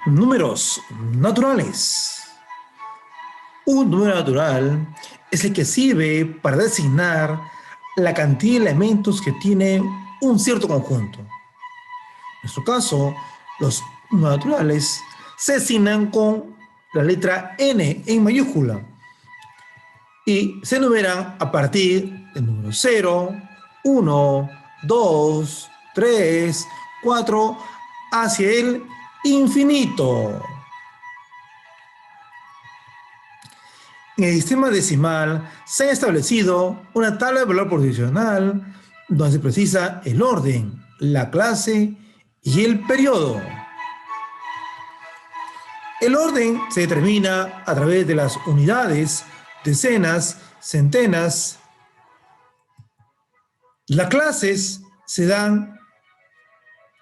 Números naturales. Un número natural es el que sirve para designar la cantidad de elementos que tiene un cierto conjunto. En nuestro caso, los números naturales se designan con la letra N en mayúscula y se enumeran a partir del número 0, 1, 2, 3, 4, hacia el infinito. En el sistema decimal se ha establecido una tabla de valor posicional donde se precisa el orden, la clase y el periodo. El orden se determina a través de las unidades, decenas, centenas. Las clases se dan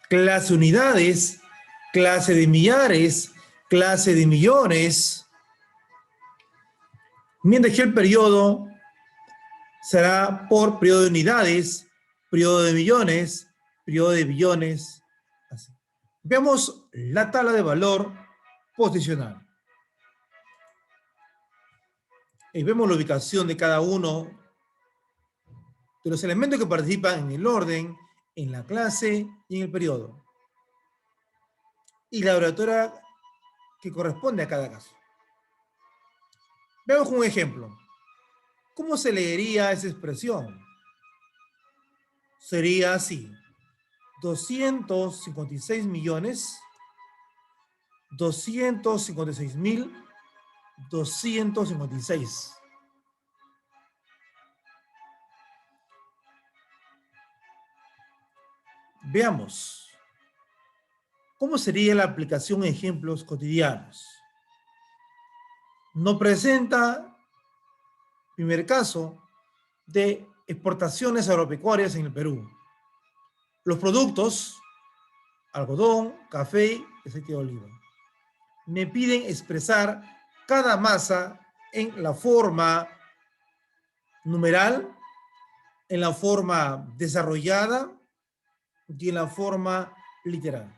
clase unidades, clase de millares, clase de millones, mientras que el periodo será por periodo de unidades, periodo de millones, periodo de billones. Así. Veamos la tabla de valor posicional. Y vemos la ubicación de cada uno de los elementos que participan en el orden, en la clase y en el periodo. Y la abreviatura que corresponde a cada caso. Veamos un ejemplo. ¿Cómo se leería esa expresión? Sería así: 256 millones, 256.256. Veamos, ¿cómo sería la aplicación en ejemplos cotidianos? Nos presenta, primer caso, de exportaciones agropecuarias en el Perú. Los productos, algodón, café y aceite de oliva. Me piden expresar cada masa en la forma numeral, en la forma desarrollada y en la forma literal.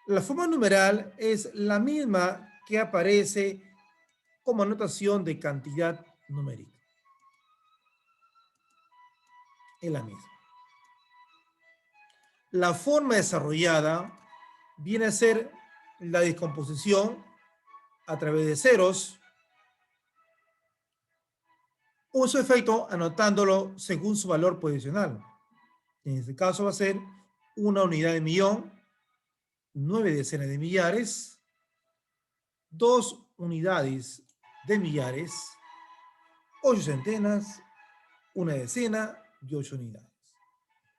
La forma numeral es la misma que aparece como anotación de cantidad numérica. Es la misma. La forma desarrollada viene a ser la descomposición a través de ceros o su efecto anotándolo según su valor posicional. En este caso va a ser una unidad de millón, 9 decenas de millares, 2 unidades de millares, 8 centenas, una decena y 8 unidades.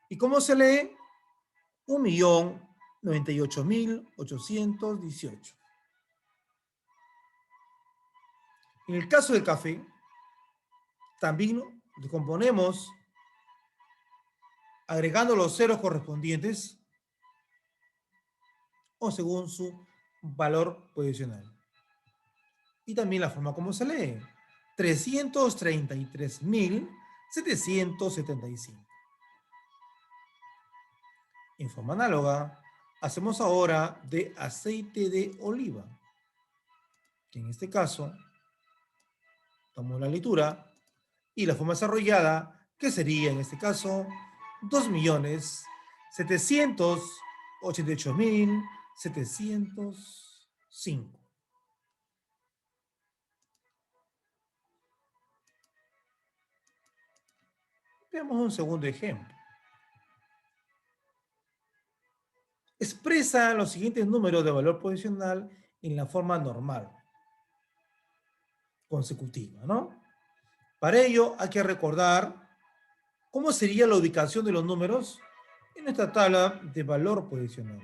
¿Y cómo se lee? 1.098.818. En el caso del café, también descomponemos agregando los ceros correspondientes o según su valor posicional. Y también la forma como se lee: 333.775. En forma análoga, hacemos ahora de aceite de oliva, que en este caso, tomamos la lectura y la forma desarrollada, que sería en este caso 2.788.705. Veamos un segundo ejemplo. Expresa los siguientes números de valor posicional en la forma normal, consecutiva, ¿no? Para ello hay que recordar cómo sería la ubicación de los números en esta tabla de valor posicional.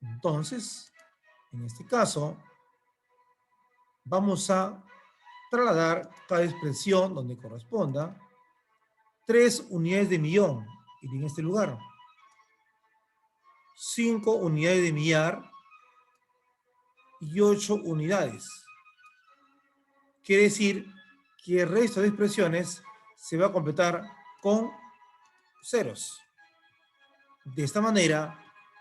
Entonces, en este caso, vamos a trasladar cada expresión donde corresponda 3 unidades de millón, y en este lugar 5 unidades de millar y 8 unidades. Quiere decir que el resto de expresiones se va a completar con ceros. De esta manera,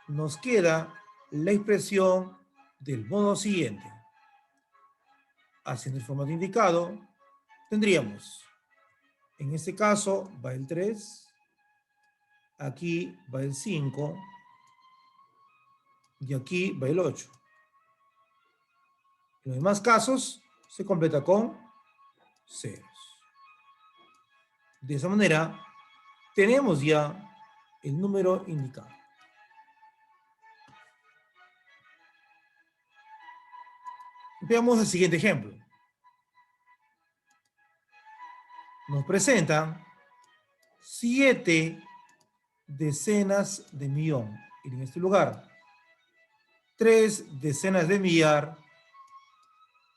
nos queda la expresión del modo siguiente. Haciendo el formato indicado, tendríamos, en este caso va el 3, aquí va el 5 y aquí va el 8. En los demás casos se completa con ceros. De esa manera, tenemos ya el número indicado. Veamos el siguiente ejemplo. Nos presentan 7 decenas de millón. Y en este lugar, 3 decenas de millar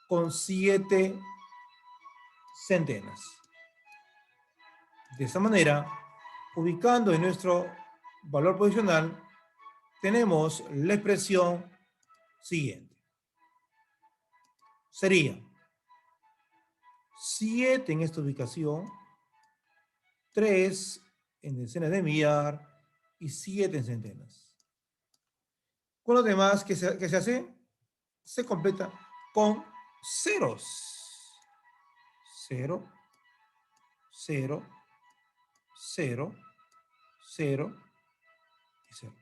con 7 centenas. De esta manera, ubicando en nuestro valor posicional, tenemos la expresión siguiente. Sería 7 en esta ubicación, 3 en decenas de millar y 7 en centenas. Con los demás, ¿qué se hace? Se completa con ceros. 0, 0, 0, 0 y 0.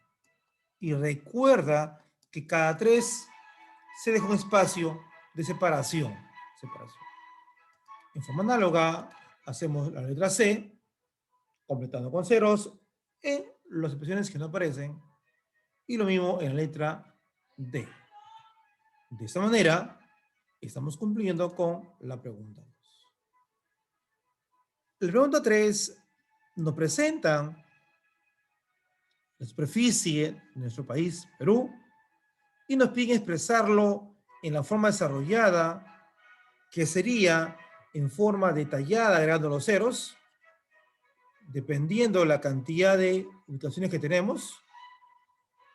Y recuerda que cada 3 se deja un espacio de separación. En forma análoga, hacemos la letra C, completando con ceros en las expresiones que no aparecen, y lo mismo en la letra D. De esta manera, estamos cumpliendo con la pregunta 2. La pregunta 3 nos presentan la superficie de nuestro país, Perú, y nos piden expresarlo en la forma desarrollada, que sería en forma detallada, agregando los ceros, dependiendo de la cantidad de ubicaciones que tenemos,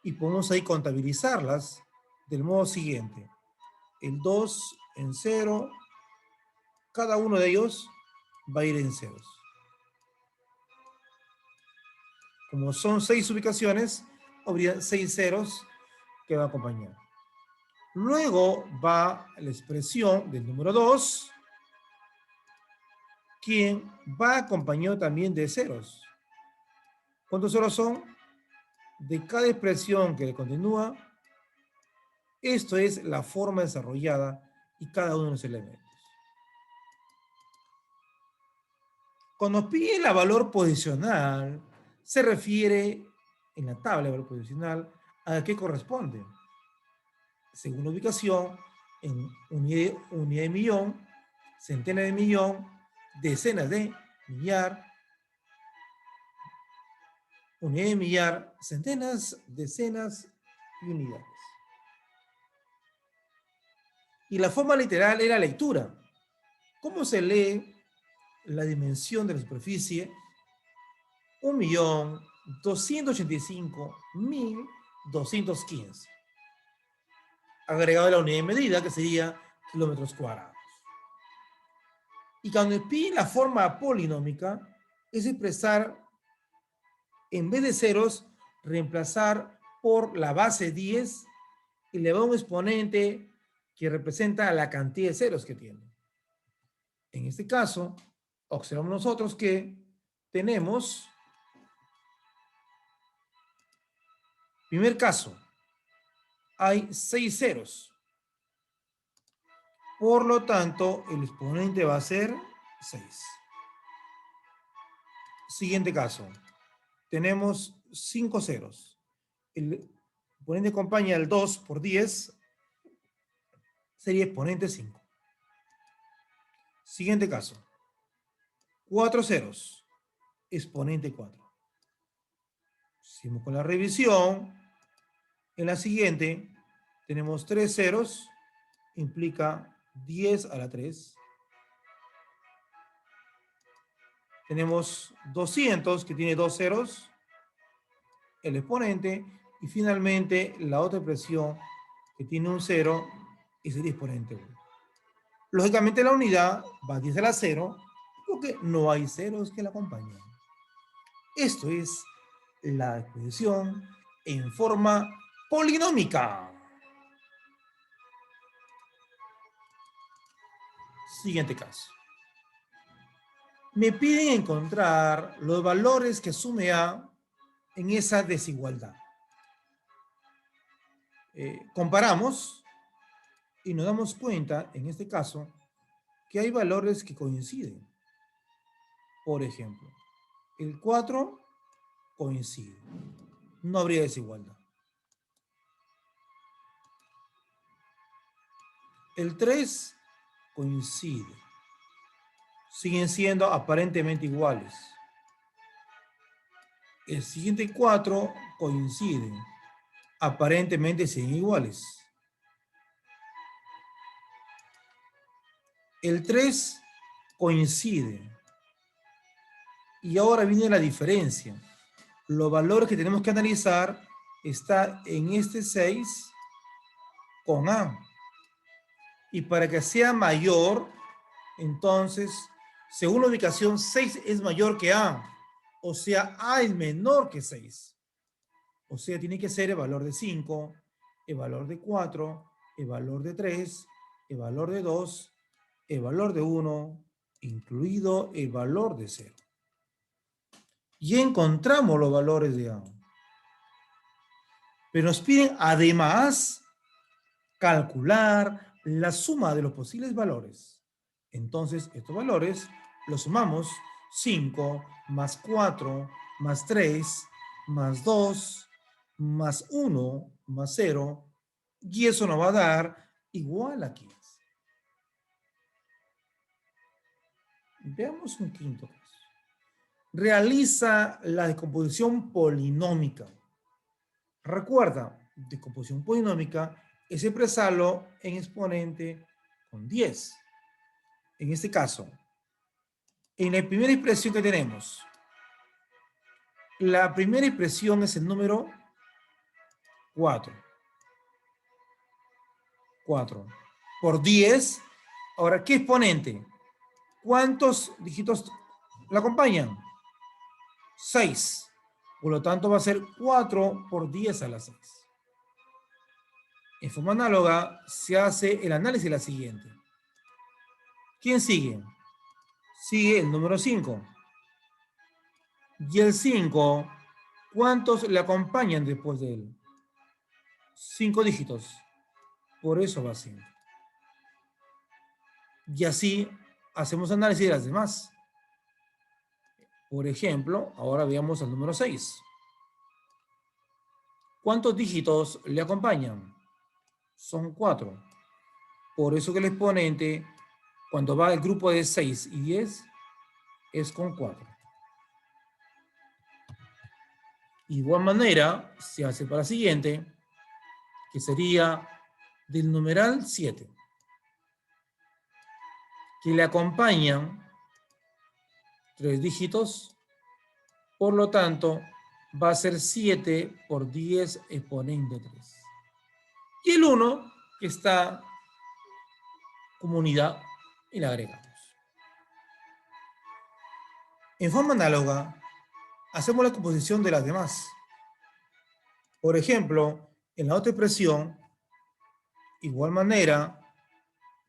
y podemos ahí contabilizarlas del modo siguiente. El 2 en 0, cada uno de ellos va a ir en ceros. Como son 6 ubicaciones, habría 6 ceros que van a acompañar. Luego va la expresión del número 2, quien va acompañado también de ceros. ¿Cuántos ceros son? De cada expresión que le continúa, esto es la forma desarrollada y cada uno de los elementos. Cuando pide el valor posicional, se refiere en la tabla de valor posicional a qué corresponde. Según la ubicación, en unidad de millón, centena de millón, decenas de millar, unidad de millar, centenas, decenas y unidades. Y la forma literal era lectura. ¿Cómo se lee la dimensión de la superficie? 1.285.215. Agregado a la unidad de medida, que sería kilómetros cuadrados. Y cuando pide la forma polinómica, es expresar, en vez de ceros, reemplazar por la base 10 y le da un exponente que representa la cantidad de ceros que tiene. En este caso, observamos nosotros que tenemos, primer caso, hay 6 ceros. Por lo tanto, el exponente va a ser 6. Siguiente caso, tenemos 5 ceros. El exponente acompaña el 2 por 10, sería exponente 5. Siguiente caso, 4 ceros, exponente 4. Seguimos con la revisión. En la siguiente, tenemos 3 ceros, implica 10 a la 3. Tenemos 200, que tiene 2 ceros, el exponente, y finalmente la otra expresión que tiene un 0 es el exponente 1. Lógicamente la unidad va 10 a la 0 porque no hay ceros que la acompañen. Esto es la expresión en forma polinómica. Siguiente caso. Me piden encontrar los valores que sume A en esa desigualdad. Comparamos y nos damos cuenta, en este caso, que hay valores que coinciden. Por ejemplo, el 4 coincide. No habría desigualdad. El 3 coincide. Siguen siendo aparentemente iguales. El siguiente 4 coinciden. Aparentemente siguen iguales. El 3 coincide. Y ahora viene la diferencia. Los valores que tenemos que analizar está en este 6 con A. Y para que sea mayor, entonces, según la ubicación, 6 es mayor que A. O sea, A es menor que 6. O sea, tiene que ser el valor de 5, el valor de 4, el valor de 3, el valor de 2, el valor de 1, incluido el valor de 0. Y encontramos los valores de A. Pero nos piden además calcular la suma de los posibles valores. Entonces, estos valores los sumamos: 5 más 4 más 3 más 2 más 1 más 0, y eso nos va a dar igual a 15. Veamos un quinto caso. Realiza la descomposición polinómica. Recuerda, descomposición polinómica es expresarlo en exponente con 10. En este caso, en la primera expresión que tenemos, la primera expresión es el número 4. 4 por 10. Ahora, ¿qué exponente? ¿Cuántos dígitos la acompañan? 6. Por lo tanto, va a ser 4 por 10 a la 6. En forma análoga, se hace el análisis de la siguiente. ¿Quién sigue? Sigue el número 5. Y el 5, ¿cuántos le acompañan después de él? 5 dígitos. Por eso va 5. Y así hacemos análisis de las demás. Por ejemplo, ahora veamos al número 6. ¿Cuántos dígitos le acompañan? Son 4. Por eso que el exponente, cuando va el grupo de 6 y 10, es con 4. Igual manera, se hace para la siguiente, que sería del numeral 7, que le acompañan 3 dígitos, por lo tanto, va a ser 7 por 10 exponente 3. Y el 1, que está como unidad, y la agregamos. En forma análoga, hacemos la composición de las demás. Por ejemplo, en la otra expresión, igual manera,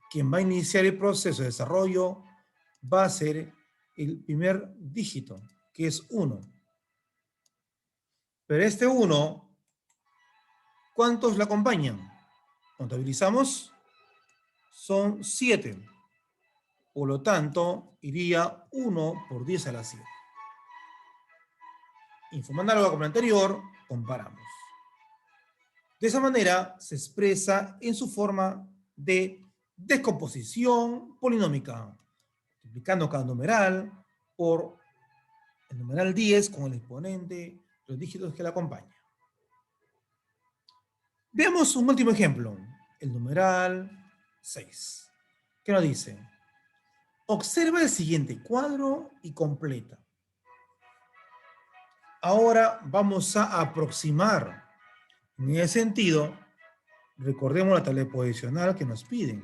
quien va a iniciar el proceso de desarrollo va a ser el primer dígito, que es 1. Pero este 1, ¿cuántos le acompañan? Contabilizamos, son 7. Por lo tanto, iría 1 por 10 a la 7. En forma análoga con la anterior, comparamos. De esa manera se expresa en su forma de descomposición polinómica, multiplicando cada numeral por el numeral 10 con el exponente, los dígitos que le acompañan. Veamos un último ejemplo, el numeral 6. ¿Qué nos dice? Observa el siguiente cuadro y completa. Ahora vamos a aproximar. En ese sentido, recordemos la tabla posicional que nos piden.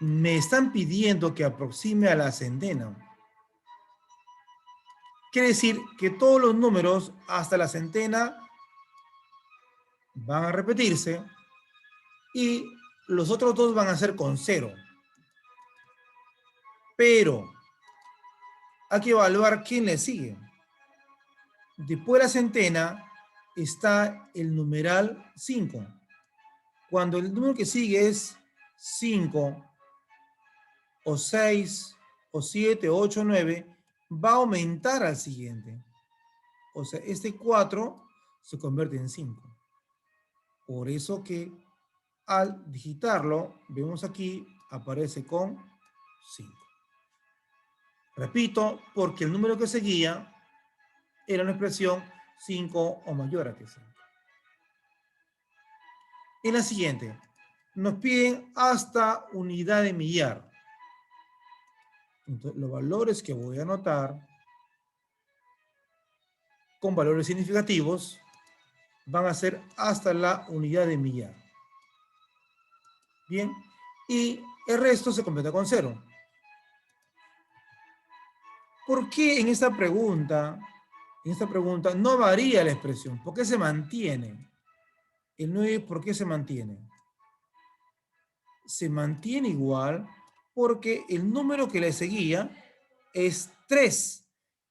Me están pidiendo que aproxime a la centena. Quiere decir que todos los números hasta la centena van a repetirse y los otros dos van a ser con 0. Pero hay que evaluar quién le sigue. Después de la centena está el numeral 5. Cuando el número que sigue es 5 o 6 o 7 o 8 o 9, va a aumentar al siguiente. O sea, este 4 se convierte en 5. Por eso que al digitarlo, vemos aquí, aparece con 5. Repito, porque el número que seguía era una expresión 5 o mayor a que 5. En la siguiente, nos piden hasta unidad de millar. Entonces, los valores que voy a anotar con valores significativos van a ser hasta la unidad de millar. Bien, y el resto se completa con 0. ¿Por qué en esta pregunta no varía la expresión? ¿Por qué se mantiene? El 9, ¿por qué se mantiene? Se mantiene igual porque el número que le seguía es 3.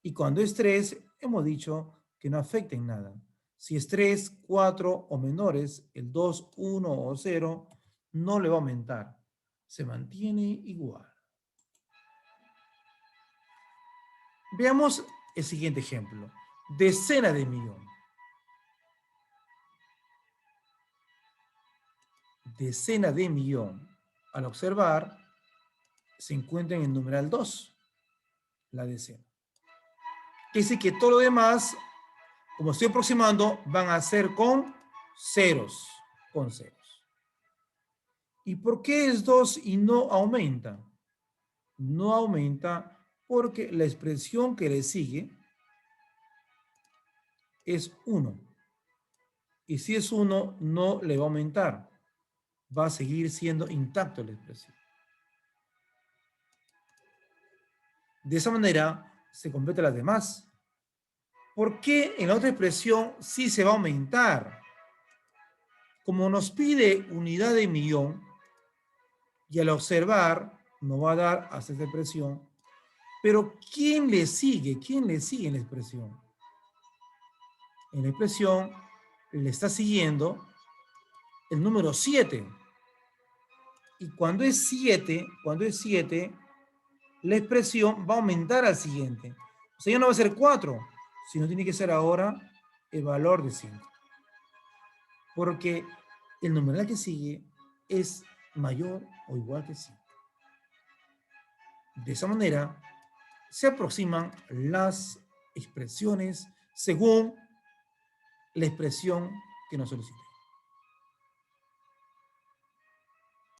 Y cuando es 3, hemos dicho que no afecta en nada. Si es 3, 4 o menores, el 2, 1 o 0, no le va a aumentar. Se mantiene igual. Veamos el siguiente ejemplo. Decena de millón. Decena de millón. Al observar, se encuentra en el numeral 2, la decena. Quiere decir que todo lo demás, como estoy aproximando, van a ser con ceros. Con ceros. ¿Y por qué es 2 y no aumenta? No aumenta porque la expresión que le sigue es 1. Y si es 1, no le va a aumentar. Va a seguir siendo intacto la expresión. De esa manera se completa las demás. ¿Por qué en la otra expresión sí se va a aumentar? Como nos pide unidad de millón, y al observar nos va a dar hasta esta expresión, pero ¿quién le sigue? ¿Quién le sigue en la expresión? En la expresión le está siguiendo el número 7. Y cuando es 7, la expresión va a aumentar al siguiente. O sea, ya no va a ser 4, sino tiene que ser ahora el valor de 5. Porque el numeral que sigue es mayor o igual que 5. De esa manera se aproximan las expresiones según la expresión que nos solicite.